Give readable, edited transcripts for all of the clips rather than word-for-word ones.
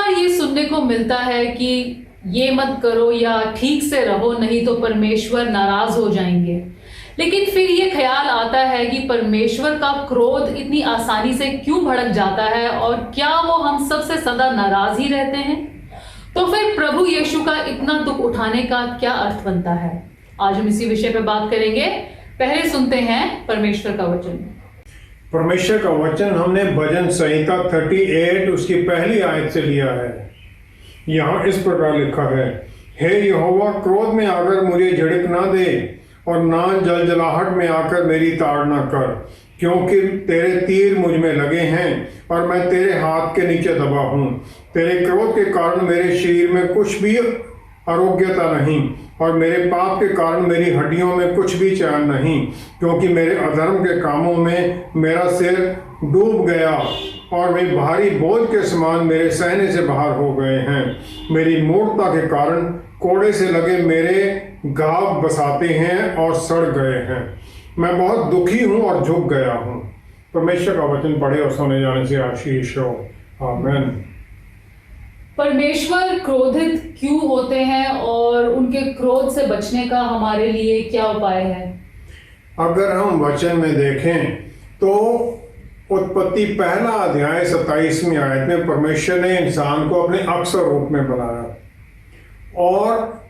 बार ये सुनने को मिलता है कि ये मत करो या ठीक से रहो नहीं तो परमेश्वर नाराज हो जाएंगे। लेकिन फिर ये ख्याल आता है कि परमेश्वर का क्रोध इतनी आसानी से क्यों भड़क जाता है और क्या वो हम सब से सदा नाराज ही रहते हैं? तो फिर प्रभु यीशु का इतना दुख उठाने का क्या अर्थ बनता है? आज हम इसी विषय पर बात करेंगे। पहले सुनते हैं परमेश्वर का वचन। परमेश्वर का वचन हमने भजन संहिता 38 उसकी पहली आयत से लिया है। यहाँ इस प्रकार लिखा है, हे यहोवा, क्रोध में आकर मुझे झिड़क ना दे और ना जलजलाहट में आकर मेरी ताड़ ना कर, क्योंकि तेरे तीर मुझ में लगे हैं और मैं तेरे हाथ के नीचे दबा हूँ। तेरे क्रोध के कारण मेरे शरीर में कुछ भी आरोग्यता नहीं और मेरे पाप के कारण मेरी हड्डियों में कुछ भी चैन नहीं, क्योंकि मेरे अधर्म के कामों में मेरा सिर डूब गया और वे भारी बोझ के समान मेरे सहने से बाहर हो गए हैं। मेरी मूर्खता के कारण कोड़े से लगे मेरे घाव बसाते हैं और सड़ गए हैं। मैं बहुत दुखी हूँ और झुक गया हूँ। परमेश्वर का वचन पढ़े और सुने जाने से आशीष हो। आमीन। परमेश्वर क्रोधित क्यों होते हैं और उनके क्रोध से बचने का हमारे लिए क्या उपाय है? अगर हम वचन में देखें तो उत्पत्ति पहला अध्याय 27वीं आयत में परमेश्वर ने इंसान को अपने अक्सर रूप में बनाया और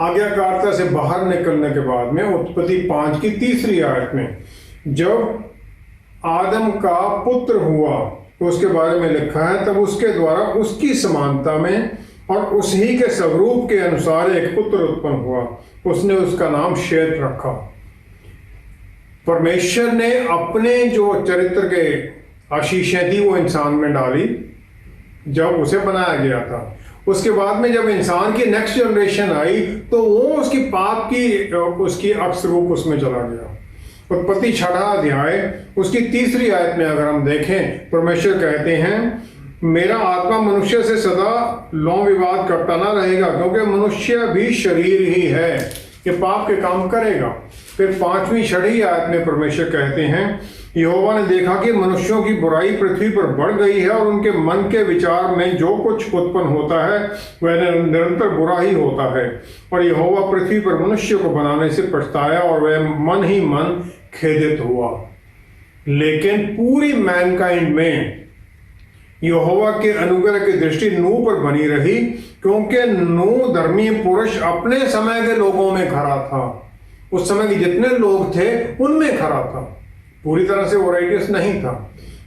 आज्ञाकारिता से बाहर निकलने के बाद में उत्पत्ति 5 की तीसरी आयत में जब आदम का पुत्र हुआ तो उसके बारे में लिखा है, तब उसके द्वारा उसकी समानता में और उसी के स्वरूप के अनुसार एक पुत्र उत्पन्न हुआ। उसने उसका नाम शेत रखा। परमेश्वर ने अपने जो चरित्र के आशीषें थी वो इंसान में डाली जब उसे बनाया गया था। उसके बाद में जब इंसान की नेक्स्ट जनरेशन आई तो वो उसकी पाप की उसकी अक्स रूप उसमें चला गया। उत्पत्ति 6 अध्याय उसकी तीसरी आयत में अगर हम देखें, परमेश्वर कहते हैं, मेरा आत्मा मनुष्य से सदा लौं विवाद करता ना रहेगा, क्योंकि मनुष्य भी शरीर ही है कि पाप के काम करेगा। फिर 5वीं 6वीं आयत में परमेश्वर कहते हैं, यहोवा ने देखा कि मनुष्यों की बुराई पृथ्वी पर बढ़ गई है और उनके मन के विचार में जो कुछ उत्पन्न होता है वह निरंतर बुरा ही होता है। और यहोवा पृथ्वी पर मनुष्य को बनाने से पछताया और वह मन ही मन खेदित हुआ। लेकिन पूरी मैनकाइंड में यहोवा के अनुग्रह की दृष्टि नूह पर बनी रही, क्योंकि नूह धर्मी पुरुष अपने समय के लोगों में खरा था। उस समय के जितने लोग थे उनमें खरा था, पूरी तरह से वो राइटियस नहीं था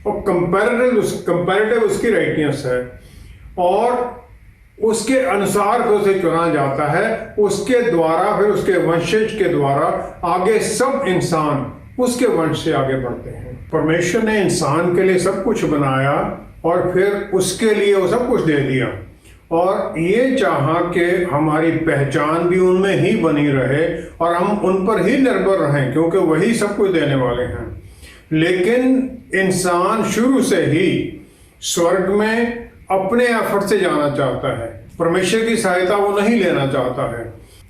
और कंपैरेटिव उसकी राइटियस है और उसके अनुसार फिर उसे चुना जाता है। उसके द्वारा फिर उसके वंशज के द्वारा आगे सब इंसान उसके वंश से आगे बढ़ते हैं। परमेश्वर ने इंसान के लिए सब कुछ बनाया और फिर उसके लिए वो सब कुछ दे दिया और ये चाहा कि हमारी पहचान भी उनमें ही बनी रहे और हम उन पर ही निर्भर रहें, क्योंकि वही सब कुछ देने वाले हैं। लेकिन इंसान शुरू से ही स्वर्ग में अपने एफर्ट से जाना चाहता है, परमेश्वर की सहायता वो नहीं लेना चाहता है।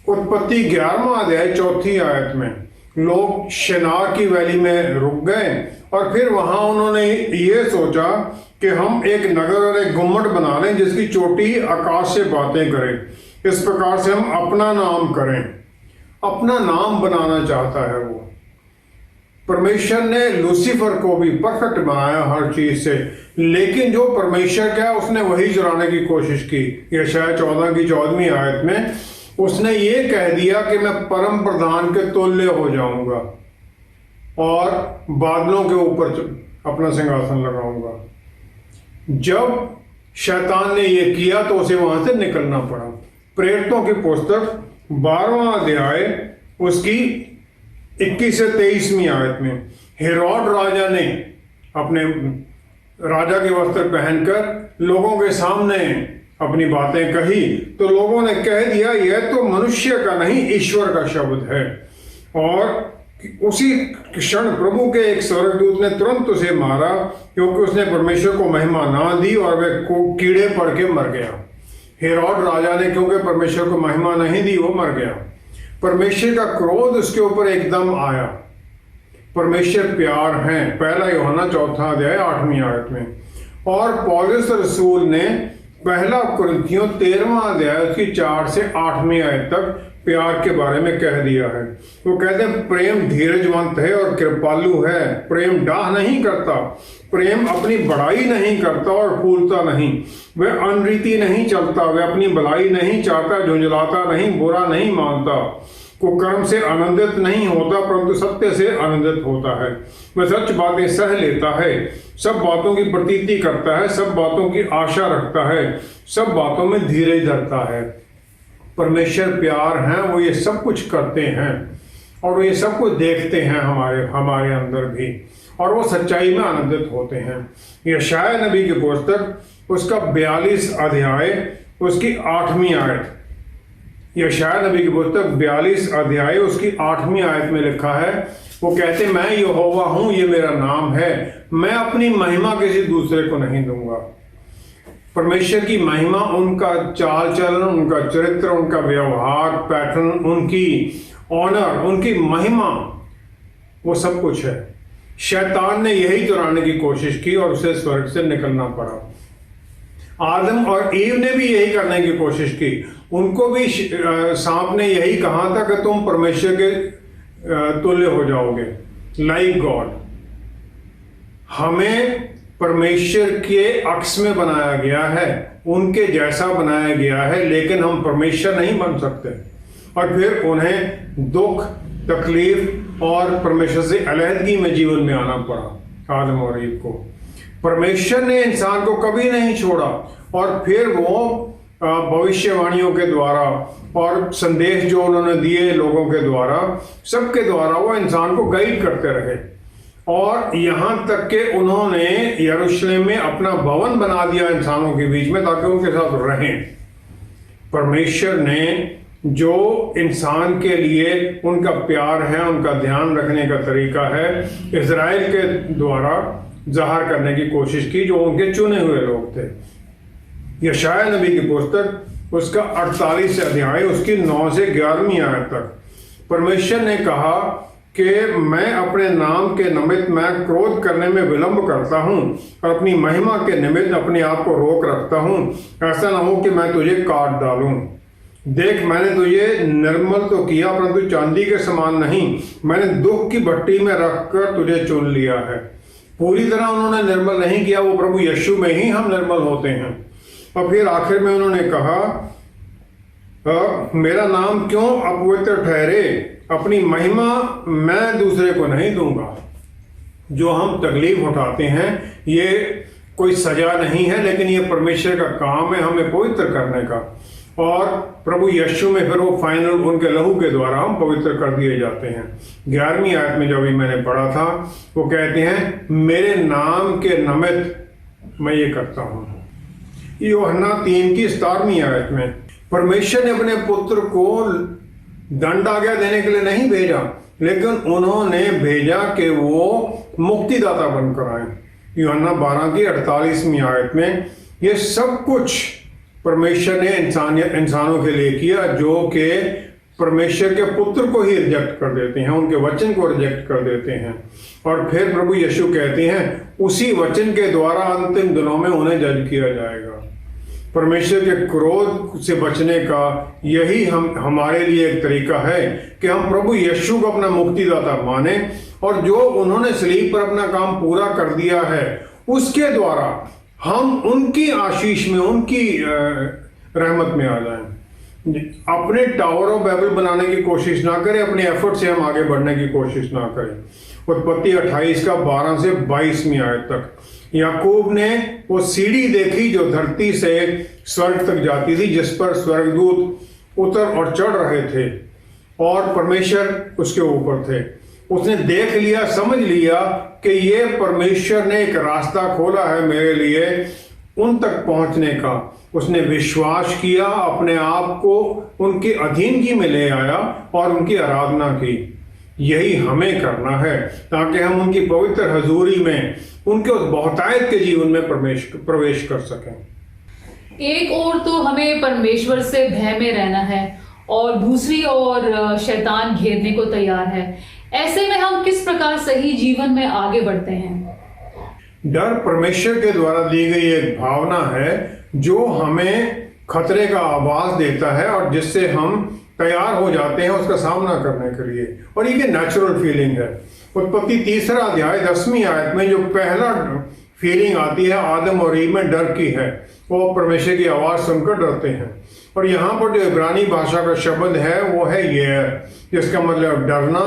उत्पत्ति 11वां अध्याय 4थी आयत में लोग शिनार की वैली में रुक गए और फिर वहां उन्होंने ये सोचा कि हम एक नगर और एक गुम्मट बना लें जिसकी चोटी आकाश से बातें करे। इस प्रकार से हम अपना नाम करें। अपना नाम बनाना चाहता है वो। परमेश्वर ने लूसीफर को भी परफेक्ट बनाया हर चीज से, लेकिन जो परमेश्वर क्या उसने वही चुराने की कोशिश की। यशायाह 14 की 14वीं आयत में उसने ये कह दिया कि मैं परम प्रधान के तुल्य हो जाऊंगा और बादलों के ऊपर अपना सिंहासन लगाऊंगा। जब शैतान ने ये किया तो उसे वहां से निकलना पड़ा। प्रेरितों की पुस्तक 12वां अध्याय उसकी 21 से 23वीं आयत में हेरोद राजा ने अपने राजा के वस्त्र पहनकर लोगों के सामने अपनी बातें कही तो लोगों ने कह दिया यह तो मनुष्य का नहीं कीश्वर का शब्द है। और उसी क्षण प्रभु के एक स्वर्गदूत ने तुरंत उसे मारा, क्योंकि उसने परमेश्वर को महिमा ना दी और वह कीड़े पड़ के मर गया। हेरोद राजा ने क्योंकि परमेश्वर को महिमा नहीं दी वो मर गया। परमेश्वर का क्रोध उसके ऊपर एकदम आया। परमेश्वर प्यार है, पहला यूहन्ना 4 अध्याय 8वीं आयत में। और पौलुस रसूल ने पहला कुरिन्थियों 13वां अध्याय उसकी 4 से 8वीं आयत तक प्यार के बारे में कह दिया है। वो कहते हैं प्रेम धीरजवंत है और कृपालु है, प्रेम डाह नहीं करता, प्रेम अपनी बड़ाई नहीं करता और फूलता नहीं, वह अनरीति नहीं चलता, वह अपनी भलाई नहीं चाहता, झुंझलाता नहीं, बुरा नहीं मानता, कुकर्म से आनंदित नहीं होता परंतु सत्य से आनंदित होता है, वह सच बातें सह लेता है, सब बातों की प्रतीति करता है, सब बातों की आशा रखता है, सब बातों में धीरज धरता है। परमेश्वर प्यार हैं, वो ये सब कुछ करते हैं और वो ये सब कुछ देखते हैं हमारे अंदर भी, और वो सच्चाई में आनंदित होते हैं। यशायाह नबी की पुस्तक उसका 42 अध्याय उसकी 8वीं आयत, यशायाह नबी की पुस्तक 42 अध्याय उसकी 8वीं आयत में लिखा है, वो कहते मैं यहोवा हूं, ये मेरा नाम है, मैं अपनी महिमा किसी दूसरे को नहीं दूंगा। परमेश्वर की महिमा उनका चाल चलन, उनका चरित्र, उनका व्यवहार पैटर्न, उनकी ऑनर, उनकी महिमा, वो सब कुछ है। शैतान ने यही चुराने की कोशिश की और उसे स्वर्ग से निकलना पड़ा। आदम और ईव ने भी यही करने की कोशिश की, उनको भी सांप ने यही कहा था कि तुम परमेश्वर के तुल्य हो जाओगे, लाइक गॉड। हमें परमेश्वर के अक्स में बनाया गया है, उनके जैसा बनाया गया है, लेकिन हम परमेश्वर नहीं बन सकते और फिर उन्हें दुख, तकलीफ और परमेश्वर से अलहदगी में जीवन में आना पड़ा। आदम और ईव को परमेश्वर ने इंसान को कभी नहीं छोड़ा और फिर वो भविष्यवाणियों के द्वारा और संदेश जो उन्होंने दिए लोगों के द्वारा, सबके द्वारा वो इंसान को गाइड करते रहे और यहां तक कि उन्होंने यरूशलेम में अपना भवन बना दिया इंसानों के बीच में ताकि उनके साथ रहें। परमेश्वर ने जो इंसान के लिए उनका प्यार है, उनका ध्यान रखने का तरीका है, इज़राइल के द्वारा जाहिर करने की कोशिश की, जो उनके चुने हुए लोग थे। यशायाह नबी की पुस्तक उसका 48 अध्याय उसकी 9 से 11वीं आयत तक परमेश्वर ने कहा कि मैं अपने नाम के निमित्त मैं क्रोध करने में विलंब करता हूं और अपनी महिमा के निमित्त अपने आप को रोक रखता हूं, ऐसा ना हो कि मैं तुझे काट डालूं। देख, मैंने तुझे निर्मल तो किया परंतु चांदी के समान नहीं, मैंने दुख की भट्टी में रखकर तुझे चुन लिया है। पूरी तरह उन्होंने निर्मल नहीं किया, वो प्रभु यीशु में ही हम निर्मल होते हैं। और फिर आखिर में उन्होंने कहा मेरा नाम क्यों अपवित्र ठहरे, अपनी महिमा मैं दूसरे को नहीं दूंगा। जो हम तकलीफ उठाते हैं ये कोई सजा नहीं है, लेकिन ये परमेश्वर का काम है हमें पवित्र करने का, और प्रभु यीशु में फिर वो फाइनल उनके लहू के द्वारा हम पवित्र कर दिए जाते हैं। 11वीं आयत में जो अभी मैंने पढ़ा था वो कहते हैं मेरे नाम के निमित्त मैं ये करता हूं। यूहन्ना 3 की 17वीं आयत में परमेश्वर ने अपने पुत्र को दंड आज्ञा देने के लिए नहीं भेजा, लेकिन उन्होंने भेजा कि वो मुक्तिदाता बनकर आए। यूहन्ना 12 की 48वीं आयत में ये सब कुछ परमेश्वर ने इंसानों के लिए किया जो कि परमेश्वर के पुत्र को ही रिजेक्ट कर देते हैं, उनके वचन को रिजेक्ट कर देते हैं। और फिर प्रभु यीशु कहते हैं उसी वचन के द्वारा अंतिम दिनों में उन्हें जज किया जाएगा। परमेश्वर के क्रोध से बचने का यही हमारे लिए एक तरीका है कि हम प्रभु यीशु को अपना मुक्तिदाता माने और जो उन्होंने सलीब पर अपना काम पूरा कर दिया है उसके द्वारा हम उनकी आशीष में, उनकी रहमत में आ जाएं। अपने टावर ऑफ बैबल बनाने की कोशिश ना करें, अपने एफर्ट से हम आगे बढ़ने की कोशिश ना करें। उत्पत्ति 28 का 12 से 22वीं आयत तक याकूब ने वो सीढ़ी देखी जो धरती से स्वर्ग तक जाती थी, जिस पर स्वर्गदूत उतर और चढ़ रहे थे और परमेश्वर उसके ऊपर थे। उसने देख लिया, समझ लिया कि ये परमेश्वर ने एक रास्ता खोला है मेरे लिए उन तक पहुंचने का। उसने विश्वास किया, अपने आप को उनकी अधीनगी में ले आया और उनकी आराधना की। यही हमें करना है ताकि हम उनकी पवित्र हजूरी में, उनके उस बहुतायत के जीवन में प्रवेश कर सकें। एक और तो हमें परमेश्वर से भय में रहना है और दूसरी ओर शैतान घेरने को तैयार है। ऐसे में हम किस प्रकार सही जीवन में आगे बढ़ते हैं? डर परमेश्वर के द्वारा दी गई एक भावना है जो हमें खतरे का आवाज देता है और जिससे हम तैयार हो जाते हैं उसका सामना करने के लिए, और ये नेचुरल फीलिंग है। उत्पत्ति 3 अध्याय 10वीं आयत में जो पहला फीलिंग आती है आदम और ईव में डर की है, वो परमेश्वर की आवाज सुनकर डरते हैं। और यहाँ पर जो इब्रानी भाषा का शब्द है वो है येर, जिसका मतलब डरना,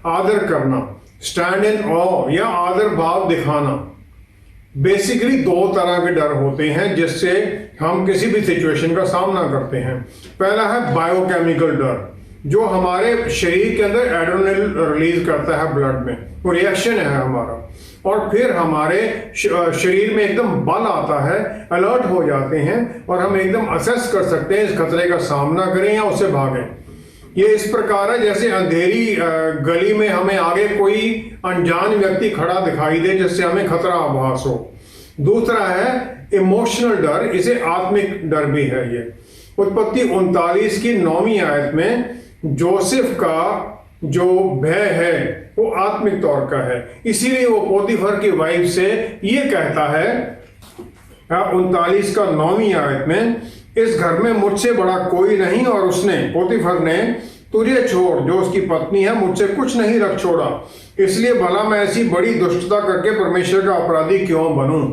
आदर करना, स्टैंड इन ऑ या आदर भाव दिखाना। बेसिकली 2 तरह के डर होते हैं जिससे हम किसी भी सिचुएशन का सामना करते हैं। पहला है बायोकेमिकल डर, जो हमारे शरीर के अंदर एड्रेनलिन रिलीज करता है ब्लड में, वो रिएक्शन है हमारा, और फिर हमारे शरीर में एकदम बल आता है, अलर्ट हो जाते हैं और हम एकदम असेस कर सकते हैं इस खतरे का सामना करें या उससे भागें। ये इस प्रकार है जैसे अंधेरी गली में हमें आगे कोई अनजान व्यक्ति खड़ा दिखाई दे जिससे हमें खतरा आभास हो। दूसरा है इमोशनल डर, इसे आत्मिक डर भी है। ये उत्पत्ति 39 की 9वीं आयत में जोसेफ का जो भय है वो आत्मिक तौर का है, इसीलिए वो पोतीफर की वाइफ से ये कहता है 39 का 9वीं आयत में, इस घर में मुझसे बड़ा कोई नहीं, और उसने पोतीफर ने तुझे छोड़ जो उसकी पत्नी है मुझसे कुछ नहीं रख छोड़ा, इसलिए भला मैं ऐसी बड़ी दुष्टता करके परमेश्वर का अपराधी क्यों बनूं।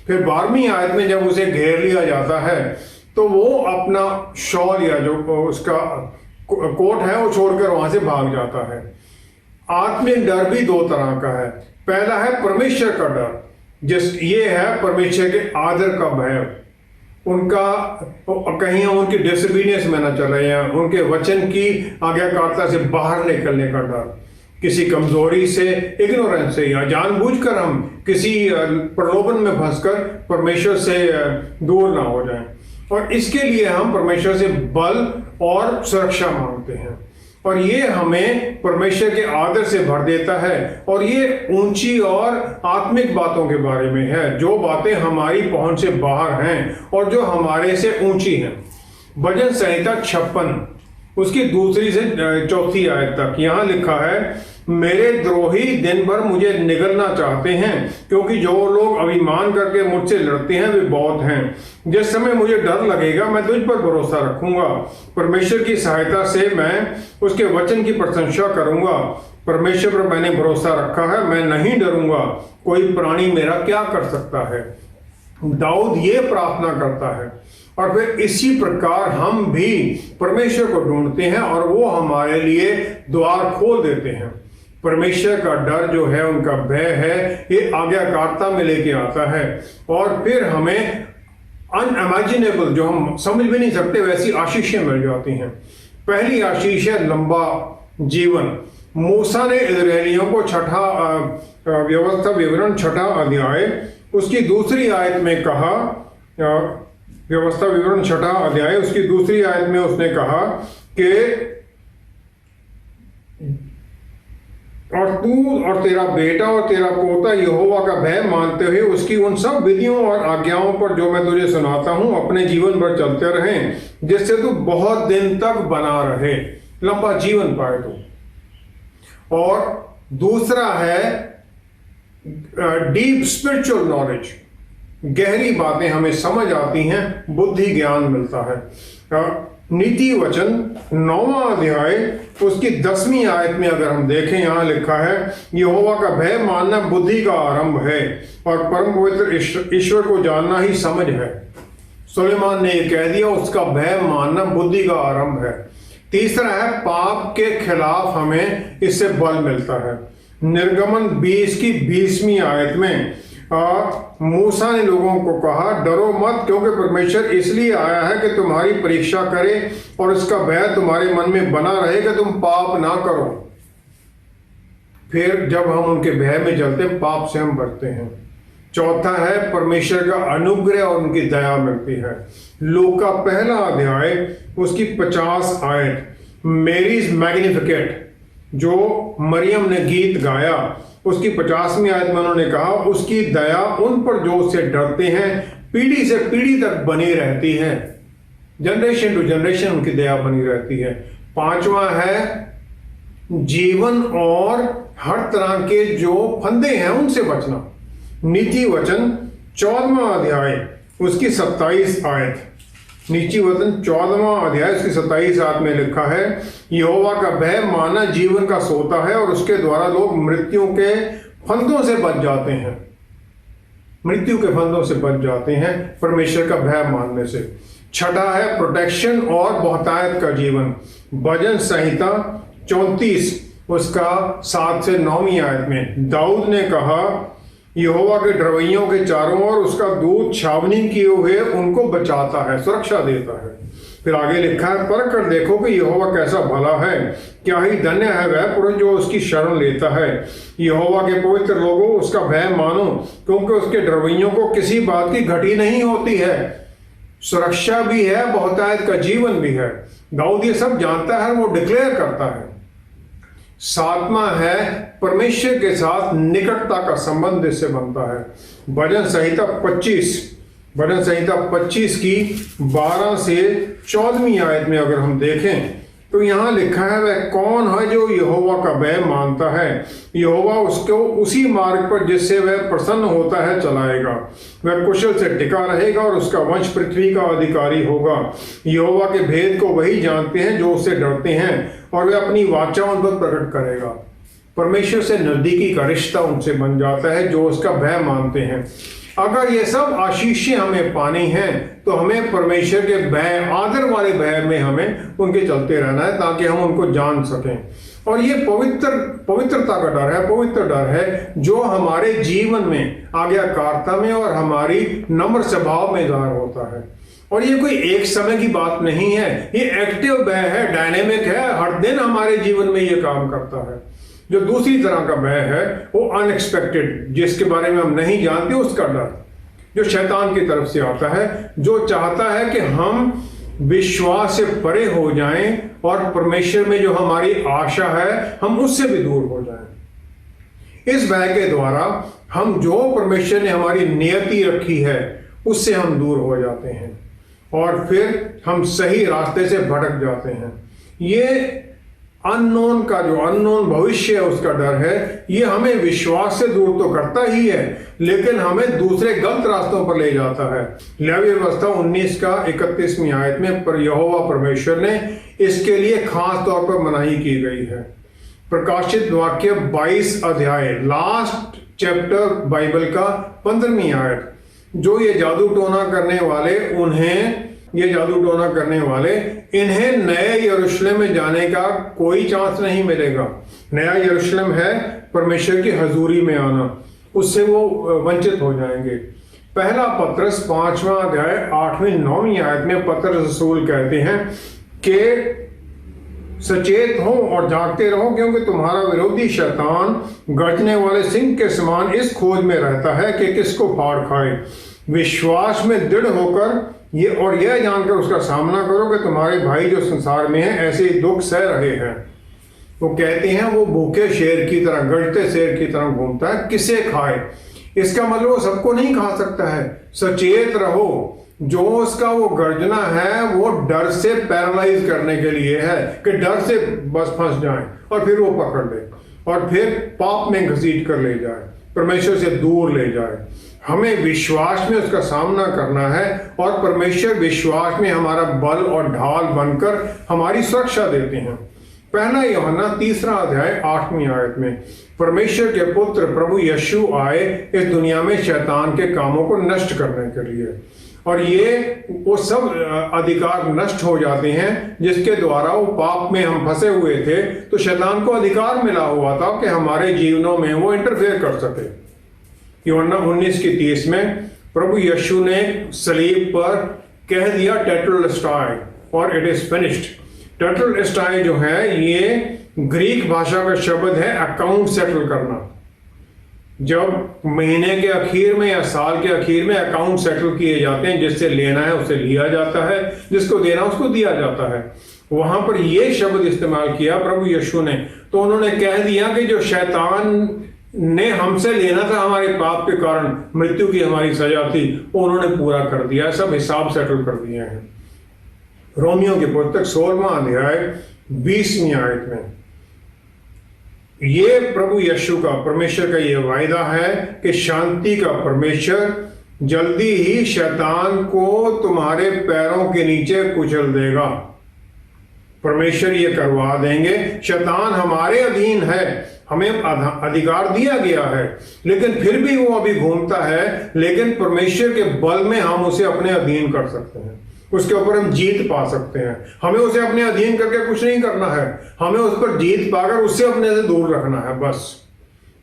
फिर 12वीं आयत में जब उसे घेर लिया जाता है तो वो अपना शॉल या जो उसका कोट है वो छोड़कर वहां से भाग जाता है। आत्मिक डर भी 2 तरह का है। पहला है परमेश्वर का डर, ये है परमेश्वर के आदर का भय, उनका कहीं उनकी डिसोबीडियंस में न चले या उनके वचन की आज्ञाकारिता से बाहर निकलने का डर, किसी कमजोरी से, इग्नोरेंस से, या जानबूझकर हम किसी प्रलोभन में फंसकर परमेश्वर से दूर ना हो जाएं। और इसके लिए हम परमेश्वर से बल और सुरक्षा मांगते हैं, और ये हमें परमेश्वर के आदर से भर देता है। और ये ऊंची और आत्मिक बातों के बारे में है, जो बातें हमारी पहुंच से बाहर हैं और जो हमारे से ऊंची हैं। भजन संहिता 56 उसकी 2 से 4 आयत तक यहाँ लिखा है, मेरे द्रोही दिन भर मुझे निगलना चाहते हैं, क्योंकि जो लोग अभिमान करके मुझसे लड़ते हैं वे बहुत हैं। जिस समय मुझे डर लगेगा मैं तुझ पर भरोसा रखूंगा, परमेश्वर की सहायता से मैं उसके वचन की प्रशंसा करूंगा। परमेश्वर पर मैंने भरोसा रखा है, मैं नहीं डरूंगा, कोई प्राणी मेरा क्या कर सकता है। दाऊद ये प्रार्थना करता है, और फिर इसी प्रकार हम भी परमेश्वर को ढूंढते हैं और वो हमारे लिए द्वार खोल देते हैं। परमेश्वर का डर जो है, उनका भय है, ये आज्ञाकारिता में लेके आता है, और फिर हमें अनइमेजिनेबल, जो हम समझ भी नहीं सकते, वैसी आशीषें मिल जाती हैं। पहली आशीष है लंबा जीवन। मूसा ने इस्राएलियों को छठा व्यवस्था विवरण 6 अध्याय उसकी 2 आयत में कहा, व्यवस्था विवरण 6 अध्याय उसकी 2 आयत में उसने कहा कि और तू और तेरा बेटा और तेरा पोता यहोवा का भय मानते हुए उसकी उन सब विधियों और आज्ञाओं पर जो मैं तुझे सुनाता हूं अपने जीवन भर चलते रहें, जिससे तू बहुत दिन तक बना रहे, लंबा जीवन पाए तू। और दूसरा है डीप स्पिरिचुअल नॉलेज, गहरी बातें हमें समझ आती हैं, बुद्धि ज्ञान मिलता है। नीति वचन 9वां अध्याय उसकी 10वीं आयत में अगर हम देखें, यहाँ लिखा है, यहोवा का भय मानना बुद्धि का आरंभ है और परम पवित्र ईश्वर को जानना ही समझ है। सुलेमान ने यह कह दिया, उसका भय मानना बुद्धि का आरंभ है। तीसरा है पाप के खिलाफ हमें इससे बल मिलता है। निर्गमन 20 की 20वीं आयत में मूसा ने लोगों को कहा, डरो मत, क्योंकि परमेश्वर इसलिए आया है कि तुम्हारी परीक्षा करे और इसका भय तुम्हारे मन में बना रहे कि तुम पाप ना करो। फिर जब हम उनके भय में चलते हैं, पाप से हम बचते हैं। चौथा है परमेश्वर का अनुग्रह और उनकी दया मिलती है। लूका 1 अध्याय उसकी 50 आयत, मेरीज मैग्निफिकेट, जो मरियम ने गीत गाया, उसकी 50वीं आयत में उन्होंने कहा, उसकी दया उन पर जो उससे डरते हैं पीढ़ी से पीढ़ी तक बनी रहती है, जनरेशन टू जनरेशन उनकी दया बनी रहती है। 5वां है जीवन और हर तरह के जो फंदे हैं उनसे बचना। नीति वचन 14वां अध्याय उसकी 27 आयत, नीची वतन 14वां अध्याय उसकी 27 आयत में लिखा है, यहोवा का भय मानव जीवन का सोता है और उसके द्वारा लोग मृत्यु के फंदों से बच जाते हैं। मृत्यु के फंदों से बच जाते हैं परमेश्वर का भय मानने से। छठा है प्रोटेक्शन और बहुतायत का जीवन। भजन संहिता 34 उसका 7 से 9वीं आयत में दाऊद ने कहा, यहोवा के डरवैयों के चारों ओर उसका दूत छावनी किए हुए उनको बचाता है, सुरक्षा देता है। फिर आगे लिखा है, परख कर देखो कि यहोवा कैसा भला है, क्या ही धन्य है वह पुरुष जो उसकी शरण लेता है। यहोवा के पवित्र लोगों उसका भय मानो, क्योंकि उसके डरवैयों को किसी बात की घटी नहीं होती है। सुरक्षा भी है, बहुतायत का जीवन भी है। दाऊद ये सब जानता है, वो डिक्लेयर करता है। 7वां है परमेश्वर के साथ निकटता का संबंध इससे बनता है। भजन संहिता 25 की 12 से 14वीं आयत में अगर हम देखें तो यहाँ लिखा है, वह कौन है जो यहोवा का भय मानता है, यहोवा उसको उसी मार्ग पर जिससे वह प्रसन्न होता है चलाएगा। वह कुशल से टिका रहेगा और उसका वंश पृथ्वी का अधिकारी होगा। यहोवा के भेद को वही जानते हैं जो उससे डरते हैं, और वह अपनी वाचा उन पर प्रकट करेगा। परमेश्वर से नजदीकी का रिश्ता उनसे बन जाता है जो उसका भय मानते हैं। अगर ये सब आशीषें हमें पानी हैं तो हमें परमेश्वर के भय, आदर वाले भय में हमें उनके चलते रहना है, ताकि हम उनको जान सकें। और ये पवित्रता का डर है, पवित्र डर है जो हमारे जीवन में आज्ञाकारिता में और हमारी नम्र स्वभाव में ज़ाहिर होता है। और ये कोई एक समय की बात नहीं है, ये एक्टिव भय है, डायनेमिक है, हर दिन हमारे जीवन में ये काम करता है। जो दूसरी तरह का भय है वो अनएक्सपेक्टेड, जिसके बारे में हम नहीं जानते, उसका डर जो शैतान की तरफ से आता है, जो चाहता है कि हम विश्वास से परे हो जाएं और परमेश्वर में जो हमारी आशा है हम उससे भी दूर हो जाएं। इस भय के द्वारा हम जो परमेश्वर ने हमारी नियति रखी है उससे हम दूर हो जाते हैं और फिर हम सही रास्ते से भटक जाते हैं। ये अननोन का जो अननोन भविष्य है उसका डर है, ये हमें विश्वास से दूर तो करता ही है, लेकिन हमें दूसरे गलत रास्तों पर ले जाता है। लेवी व्यवस्था 19 का 31वीं आयत में पर यहोवा परमेश्वर ने इसके लिए खास तौर पर मनाही की गई है। प्रकाशित वाक्य 22 अध्याय, लास्ट चैप्टर बाइबल का 15वीं आयत, जो ये जादू टोना करने वाले इन्हें नए यरूशलेम में जाने का कोई चांस नहीं मिलेगा। नया यरूशलेम है परमेश्वर की हजूरी में आना, उससे वो वंचित हो जाएंगे। पहला पत्रस 5वां अध्याय 8वीं 9वीं आयत में पत्रस रसूल कहते हैं कि सचेत हो और जागते रहो, क्योंकि तुम्हारा विरोधी शैतान गर्जने वाले सिंह के समान इस खोज में रहता है कि किसको फाड़ खाए। विश्वास में दृढ़ होकर यह जानकर उसका सामना करो कि तुम्हारे भाई जो संसार में हैं ऐसे ही दुख सह रहे हैं। वो कहते हैं वो भूखे शेर की तरह, गरजते शेर की तरह घूमता है, किसे खाए। इसका मतलब वो सबको नहीं खा सकता है। सचेत रहो, जो उसका वो गर्जना है वो डर से पैरालाइज करने के लिए है कि डर से बस फंस जाए और फिर वो पकड़ ले और फिर पाप में घसीट कर ले जाए, परमेश्वर से दूर ले जाए। हमें विश्वास में उसका सामना करना है और परमेश्वर विश्वास में हमारा बल और ढाल बनकर हमारी सुरक्षा देते हैं। पहला यूहन्ना 3 अध्याय 8वीं आयत में परमेश्वर के पुत्र प्रभु यीशु आए इस दुनिया में शैतान के कामों को नष्ट करने के लिए, और वो सब अधिकार नष्ट हो जाते हैं जिसके द्वारा वो पाप में हम फंसे हुए थे। तो शैतान को अधिकार मिला हुआ था कि हमारे जीवनों में वो इंटरफेयर कर सके। यूहन्ना 19:30 में प्रभु यीशु ने सलीब पर कह दिया टेटलस्टाई और इट इज फिनिश्ड। टेटलस्टाई जो है ये ग्रीक भाषा का शब्द है अकाउंट सेटल करना। जब महीने के आखिर में या साल के आखिर में अकाउंट सेटल किए जाते हैं, जिससे लेना है उसे लिया जाता है, जिसको देना उसको दिया जाता है, वहां पर यह शब्द इस्तेमाल किया प्रभु यीशु ने। तो उन्होंने कह दिया कि जो शैतान ने हमसे लेना था हमारे पाप के कारण, मृत्यु की हमारी सजा थी, उन्होंने पूरा कर दिया, सब हिसाब सेटल कर दिए हैं। रोमियो की पुस्तक 16वां अध्याय 20वीं आयत में ये प्रभु यीशु का, परमेश्वर का ये वायदा है कि शांति का परमेश्वर जल्दी ही शैतान को तुम्हारे पैरों के नीचे कुचल देगा। परमेश्वर ये करवा देंगे। शैतान हमारे अधीन है, हमें अधिकार दिया गया है, लेकिन फिर भी वो अभी घूमता है। लेकिन परमेश्वर के बल में हम उसे अपने अधीन कर सकते हैं, उसके ऊपर हम जीत पा सकते हैं। हमें उसे अपने अधीन करके कुछ नहीं करना है, हमें उस पर जीत पाकर उससे अपने से दूर रखना है बस।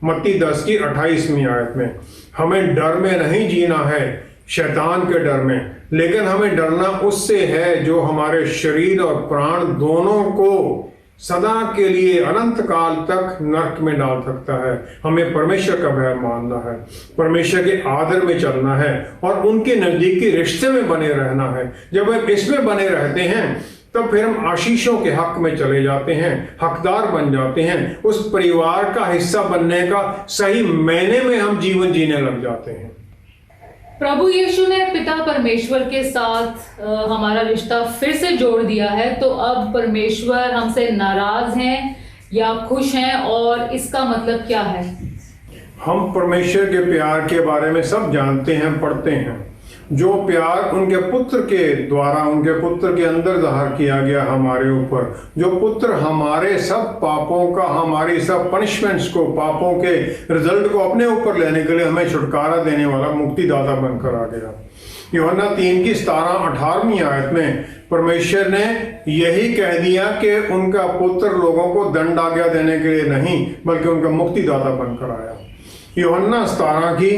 मत्ती 10 की 28वीं आयत में हमें डर में नहीं जीना है, शैतान के डर में, लेकिन हमें डरना उससे है जो हमारे शरीर और प्राण दोनों को सदा के लिए अनंत काल तक नरक में डाल सकता है। हमें परमेश्वर का भय मानना है, परमेश्वर के आदर में चलना है और उनके नजदीकी रिश्ते में बने रहना है। जब हम इसमें बने रहते हैं तब फिर हम आशीषों के हक में चले जाते हैं, हकदार बन जाते हैं, उस परिवार का हिस्सा बनने का सही मायने में हम जीवन जीने लग जाते हैं। प्रभु यीशु ने पिता परमेश्वर के साथ हमारा रिश्ता फिर से जोड़ दिया है, तो अब परमेश्वर हमसे नाराज हैं या खुश हैं, और इसका मतलब क्या है? हम परमेश्वर के प्यार के बारे में सब जानते हैं, पढ़ते हैं। जो प्यार उनके पुत्र के द्वारा, उनके पुत्र के अंदर ज़ाहिर किया गया हमारे ऊपर, जो पुत्र हमारे सब पापों का, हमारी सब पनिशमेंट्स को, पापों के रिजल्ट को अपने ऊपर लेने के लिए हमें छुटकारा देने वाला मुक्तिदाता बनकर आ गया। यूहन्ना 3 की 17-18वीं आयत में परमेश्वर ने यही कह दिया कि उनका पुत्र लोगों को दंड आज्ञा देने के लिए नहीं, बल्कि उनका मुक्तिदाता बनकर आया। यूहन्ना 17 की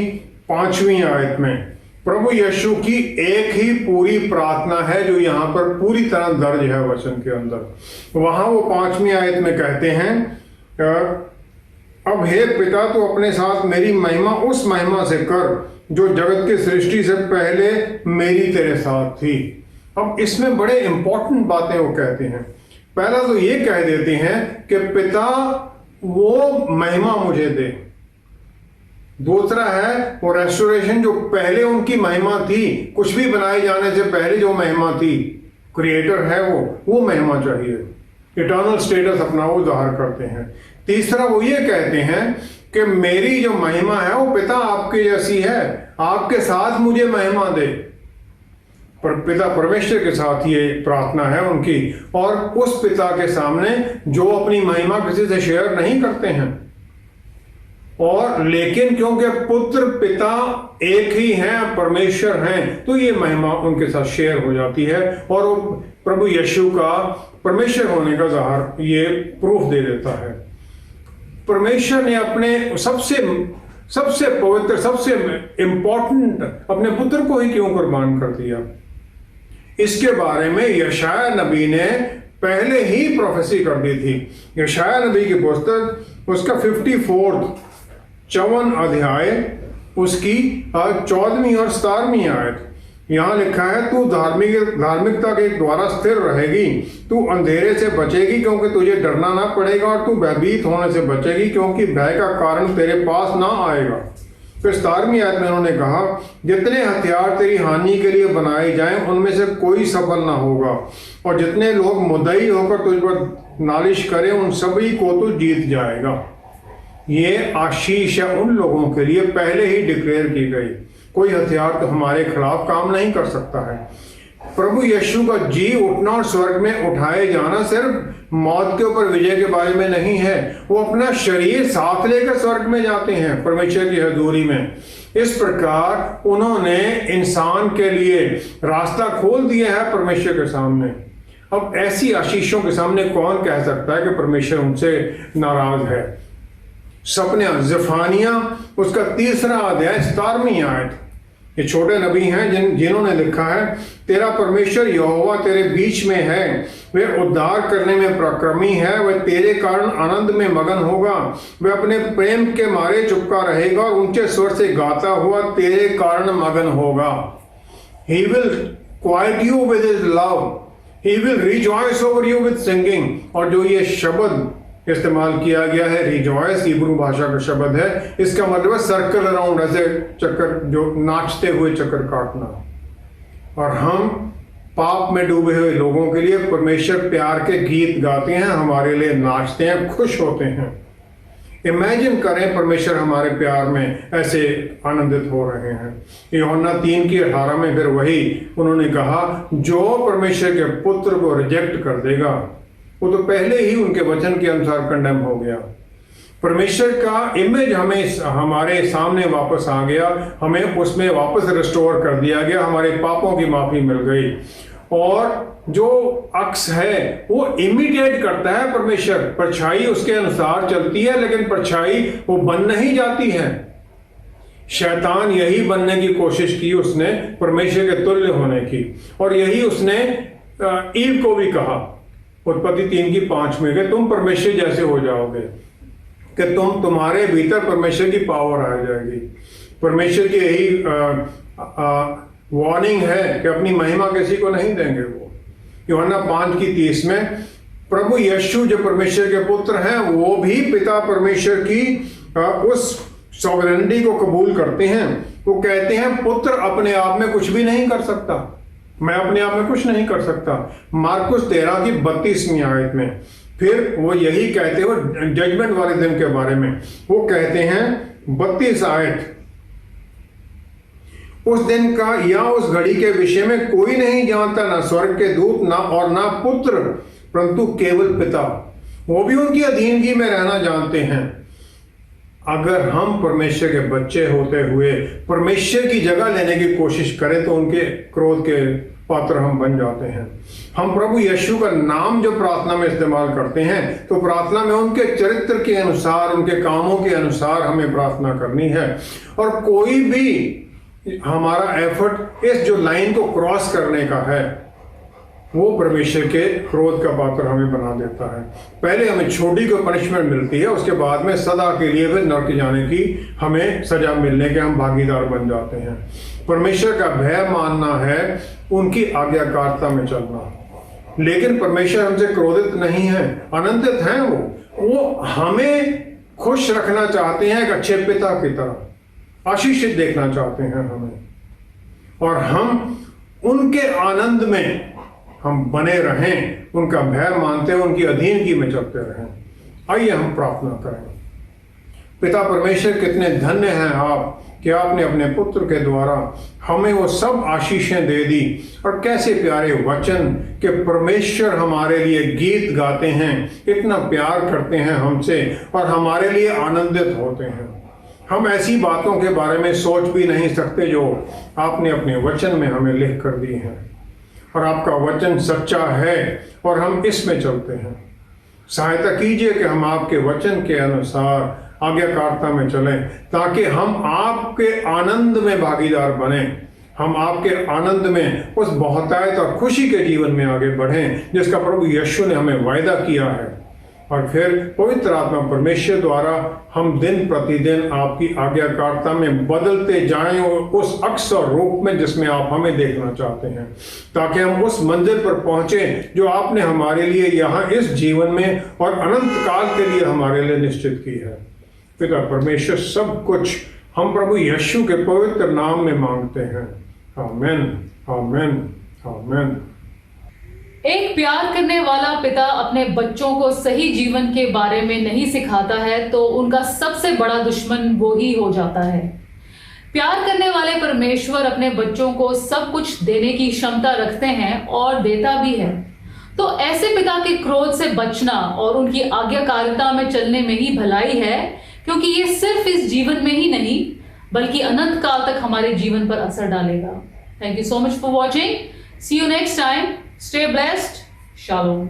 5वीं आयत में प्रभु यीशु की एक ही पूरी प्रार्थना है जो यहाँ पर पूरी तरह दर्ज है वचन के अंदर। वहां वो 5वीं आयत में कहते हैं, अब हे पिता, तो अपने साथ मेरी महिमा उस महिमा से कर जो जगत की सृष्टि से पहले मेरी तेरे साथ थी। अब इसमें बड़े इंपॉर्टेंट बातें वो कहते हैं। पहला तो ये कह देते हैं कि पिता वो महिमा मुझे दे। दूसरा है वो रेस्टोरेशन, जो पहले उनकी महिमा थी, कुछ भी बनाए जाने से पहले जो महिमा थी, क्रिएटर है वो महिमा चाहिए, इटर्नल स्टेटस अपना वो जाहिर करते हैं। तीसरा वो ये कहते हैं कि मेरी जो महिमा है वो पिता आपके जैसी है, आपके साथ मुझे महिमा दे। पर पिता परमेश्वर के साथ ये प्रार्थना है उनकी, और उस पिता के सामने जो अपनी महिमा किसी से शेयर नहीं करते हैं। और लेकिन क्योंकि पुत्र पिता एक ही हैं, परमेश्वर हैं, तो ये महिमा उनके साथ शेयर हो जाती है, और वो प्रभु यीशु का परमेश्वर होने का ज़ाहिर ये प्रूफ दे देता है। परमेश्वर ने अपने सबसे पवित्र, सबसे इंपॉर्टेंट अपने पुत्र को ही क्यों कुर्बान कर दिया, इसके बारे में यशाया नबी ने पहले ही प्रोफेसी कर दी थी। यशाया नबी की पुस्तक, उसका 54 अध्याय, उसकी 14वीं और 17वीं आयत, यहाँ लिखा है, तू धार्मिकता के द्वारा स्थिर रहेगी, तू अंधेरे से बचेगी क्योंकि तुझे डरना ना पड़ेगा, और तू भयभीत होने से बचेगी क्योंकि भय का कारण तेरे पास ना आएगा। फिर 17वीं आयत में उन्होंने कहा, जितने हथियार तेरी हानि के लिए बनाए जाएं उनमें से कोई सफल ना होगा, और जितने लोग मुद्दई होकर तुझ पर नालिश करें उन सभी को तू जीत जाएगा। ये आशीष है उन लोगों के लिए पहले ही डिक्लेयर की गई। कोई हथियार तो हमारे खिलाफ काम नहीं कर सकता है। प्रभु यीशु का जी उठना और स्वर्ग में उठाए जाना सिर्फ मौत के ऊपर विजय के बारे में नहीं है, वो अपना शरीर साथ लेकर स्वर्ग में जाते हैं परमेश्वर की हजूरी में। इस प्रकार उन्होंने इंसान के लिए रास्ता खोल दिया है परमेश्वर के सामने। अब ऐसी आशीषों के सामने कौन कह सकता है कि परमेश्वर उनसे नाराज है? सपना ज़फानिया, उसका 3रा अध्याय 17वीं आयत, ये छोटे नबी हैं जिन्होंने लिखा है, तेरा परमेश्वर यहोवा तेरे बीच में है, वह उद्धार करने में पराक्रमी है, वह तेरे कारण आनंद में मगन होगा, वह अपने प्रेम के मारे चुपका रहेगा और ऊंचे स्वर से गाता हुआ तेरे कारण मगन होगा। He will quiet you with his love, he will rejoice over you with singing। और जो ये शब्द इस्तेमाल किया गया है, रिजॉयस, हिब्रू भाषा का शब्द है, इसका मतलब है सर्कल अराउंड, ऐसे चक्कर, जो नाचते हुए चक्कर काटना। और हम पाप में डूबे हुए लोगों के लिए परमेश्वर प्यार के गीत गाते हैं, हमारे लिए नाचते हैं, खुश होते हैं। इमेजिन करें परमेश्वर हमारे प्यार में ऐसे आनंदित हो रहे हैं। यूहन्ना 3:18 में फिर वही उन्होंने कहा, जो परमेश्वर के पुत्र को रिजेक्ट कर देगा वो तो पहले ही उनके वचन के अनुसार कंडेम हो गया। परमेश्वर का इमेज हमें हमारे सामने वापस आ गया, हमें उसमें वापस रिस्टोर कर दिया गया, हमारे पापों की माफी मिल गई। और जो अक्स है वो इमिटेट करता है परमेश्वर, परछाई उसके अनुसार चलती है, लेकिन परछाई वो बन नहीं जाती है। शैतान यही बनने की कोशिश की उसने, परमेश्वर के तुल्य होने की, और यही उसने ईव को भी कहा उत्पत्ति 3:5 में कि तुम परमेश्वर जैसे हो जाओगे, कि तुम्हारे भीतर परमेश्वर की पावर आ जाएगी। परमेश्वर की यही वार्निंग है कि अपनी महिमा किसी को नहीं देंगे वो। यूहन्ना 5:30 में प्रभु यीशु जो परमेश्वर के पुत्र हैं वो भी पिता परमेश्वर की उस सॉवरेनिटी को कबूल करते हैं। वो कहते हैं पुत्र अपने आप में कुछ भी नहीं कर सकता, मैं अपने आप में कुछ नहीं कर सकता। मार्कुस 13:32 आयत में फिर वो यही कहते हो जजमेंट वाले दिन के बारे में। वो कहते हैं 32 आयत, उस दिन का या उस घड़ी के विषय में कोई नहीं जानता, ना स्वर्ग के दूत ना और ना पुत्र, परंतु केवल पिता, वो भी उनकी अधीनगी में रहना जानते हैं। अगर हम परमेश्वर के बच्चे होते हुए परमेश्वर की जगह लेने की कोशिश करें तो उनके क्रोध के पात्र हम बन जाते हैं। हम प्रभु यीशु का नाम जो प्रार्थना में इस्तेमाल करते हैं तो प्रार्थना में उनके चरित्र के अनुसार, उनके कामों के अनुसार हमें प्रार्थना करनी है। और कोई भी हमारा एफर्ट इस जो लाइन को क्रॉस करने का है वो परमेश्वर के क्रोध का पात्र हमें बना देता है। पहले हमें छोटी को पनिशमेंट मिलती है, उसके बाद में सदा के लिए फिर नरक जाने की हमें सजा मिलने के हम भागीदार बन जाते हैं। परमेश्वर का भय मानना है उनकी आज्ञाकारिता में चलना। लेकिन परमेश्वर हमसे क्रोधित नहीं है, आनंदित हैं। वो हमें खुश रखना चाहते हैं, एक अच्छे पिता की तरह आशीषित देखना चाहते हैं हमें, और हम उनके आनंद में हम बने रहें, उनका भय मानते हैं, उनकी अधीनगी में चलते रहें। आइए हम प्रार्थना करें। पिता परमेश्वर, कितने धन्य हैं आप कि आपने अपने पुत्र के द्वारा हमें वो सब आशीषें दे दी। और कैसे प्यारे वचन कि परमेश्वर हमारे लिए गीत गाते हैं, इतना प्यार करते हैं हमसे और हमारे लिए आनंदित होते हैं। हम ऐसी बातों के बारे में सोच भी नहीं सकते जो आपने अपने वचन में हमें लिख कर दी हैं। और आपका वचन सच्चा है और हम इसमें चलते हैं। सहायता कीजिए कि हम आपके वचन के अनुसार आज्ञाकारिता में चलें, ताकि हम आपके आनंद में भागीदार बने, हम आपके आनंद में उस बहुतायत और खुशी के जीवन में आगे बढ़ें जिसका प्रभु यीशु ने हमें वायदा किया है। और फिर पवित्र आत्मा परमेश्वर द्वारा हम दिन प्रतिदिन आपकी आज्ञाकारिता में बदलते जाएं उस अक्सर रूप में जिसमें आप हमें देखना चाहते हैं, ताकि हम उस मंजिल पर पहुंचें जो आपने हमारे लिए यहाँ इस जीवन में और अनंत काल के लिए हमारे लिए निश्चित की है। पिता परमेश्वर, सब कुछ हम प्रभु यीशु के पवित्र नाम में मांगते हैं। आमीन, आमीन, आमीन। एक प्यार करने वाला पिता अपने बच्चों को सही जीवन के बारे में नहीं सिखाता है तो उनका सबसे बड़ा दुश्मन वो ही हो जाता है। प्यार करने वाले परमेश्वर अपने बच्चों को सब कुछ देने की क्षमता रखते हैं और देता भी है। तो ऐसे पिता के क्रोध से बचना और उनकी आज्ञाकारिता में चलने में ही भलाई है, क्योंकि ये सिर्फ इस जीवन में ही नहीं बल्कि अनंत काल तक हमारे जीवन पर असर डालेगा। Thank you so much for watching. See you next time. Stay blessed. Shalom.